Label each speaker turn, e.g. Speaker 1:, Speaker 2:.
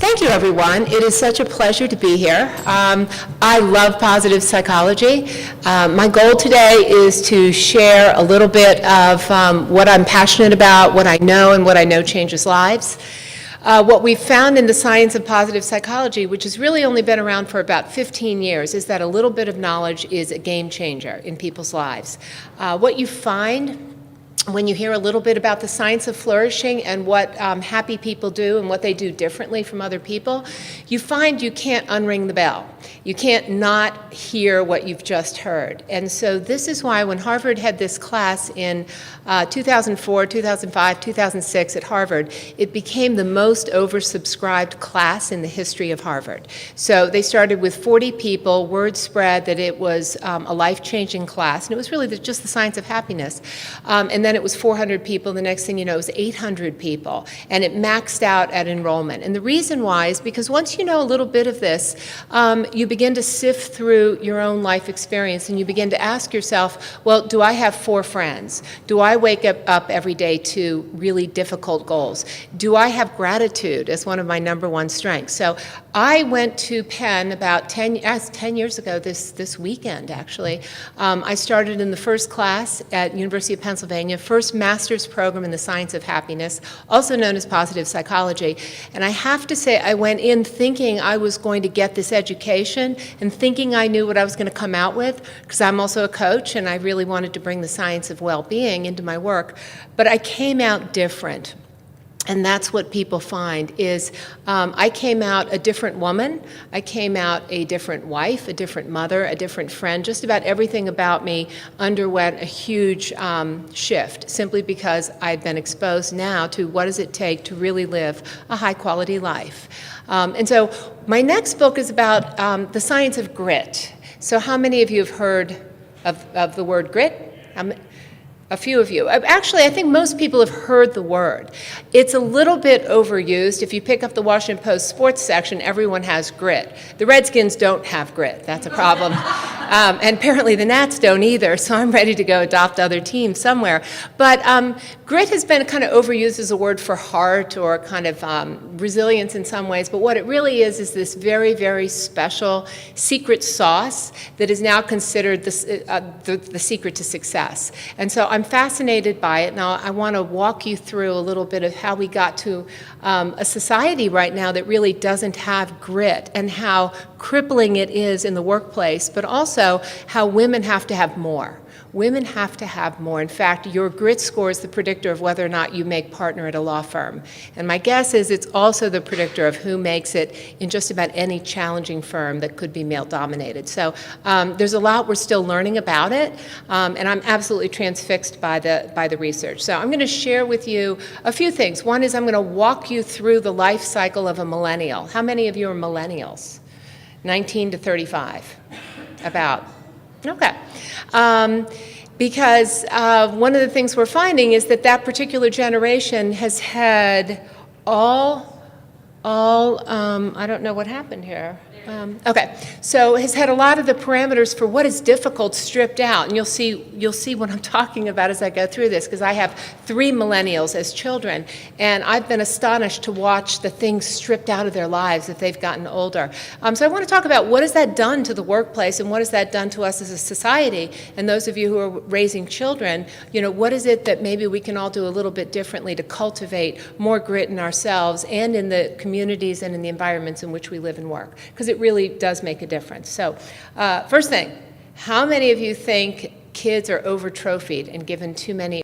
Speaker 1: Thank you, everyone. It is such a pleasure to be here. I love positive psychology. My goal today is to share a little bit of what I'm passionate about, what I know, and what I know changes lives. What we've found in the science of positive psychology, which has really only been around for about 15 years, is that a little bit of knowledge is a game changer in people's lives. What you find when you hear a little bit about the science of flourishing and what happy people do and what they do differently from other people, you find you can't unring the bell. You can't not hear what you've just heard. And so this is why when Harvard had this class in 2004, 2005, 2006 at Harvard, it became the most oversubscribed class in the history of Harvard. So they started with 40 people, word spread that it was a life-changing class, and it was really just the science of happiness. And then it was 400 people. The next thing you know, it was 800 people, and it maxed out at enrollment. And the reason why is because once you know a little bit of this, you begin to sift through your own life experience, and you begin to ask yourself, well, do I have 4 friends? Do I wake up every day to really difficult goals? Do I have gratitude as one of my #1 strengths? So I went to Penn about 10 years ago this weekend, actually. I started in the first class at University of Pennsylvania, first master's program in the science of happiness, also known as positive psychology. And I have to say, I went in thinking I was going to get this education and thinking I knew what I was going to come out with, because I'm also a coach and I really wanted to bring the science of well-being into my work. But I came out different. And that's what people find is I came out a different woman, I came out a different wife, a different mother, a different friend. Just about everything about me underwent a huge shift simply because I'd been exposed now to what does it take to really live a high-quality life. And so my next book is about the science of grit. So how many of you have heard of the word grit? A few of you. Actually, I think most people have heard the word. It's a little bit overused. If you pick up the Washington Post sports section, everyone has grit. The Redskins don't have grit. That's a problem. And apparently the Nats don't either, so I'm ready to go adopt other teams somewhere. But grit has been kind of overused as a word for heart or kind of resilience in some ways, but what it really is this very, very special secret sauce that is now considered the secret to success. And so I'm fascinated by it. Now, I want to walk you through a little bit of how we got to a society right now that really doesn't have grit and how crippling it is in the workplace, but also how women have to have more. Women have to have more. In fact, your grit score is the predictor of whether or not you make partner at a law firm. And my guess is it's also the predictor of who makes it in just about any challenging firm that could be male-dominated. So there's a lot we're still learning about it, and I'm absolutely transfixed by the research. So I'm going to share with you a few things. One is I'm going to walk you through the life cycle of a millennial. How many of you are millennials? 19 to 35, about. Okay. Because one of the things we're finding is that particular generation has had I don't know what happened here. Okay, so has had a lot of the parameters for what is difficult stripped out, and you'll see what I'm talking about as I go through this, because I have 3 millennials as children, and I've been astonished to watch the things stripped out of their lives as they've gotten older. So I want to talk about what has that done to the workplace, and what has that done to us as a society, and those of you who are raising children, what is it that maybe we can all do a little bit differently to cultivate more grit in ourselves and in the communities and in the environments in which we live and work, because it really does make a difference. So first thing, how many of you think kids are over-trophied and given too many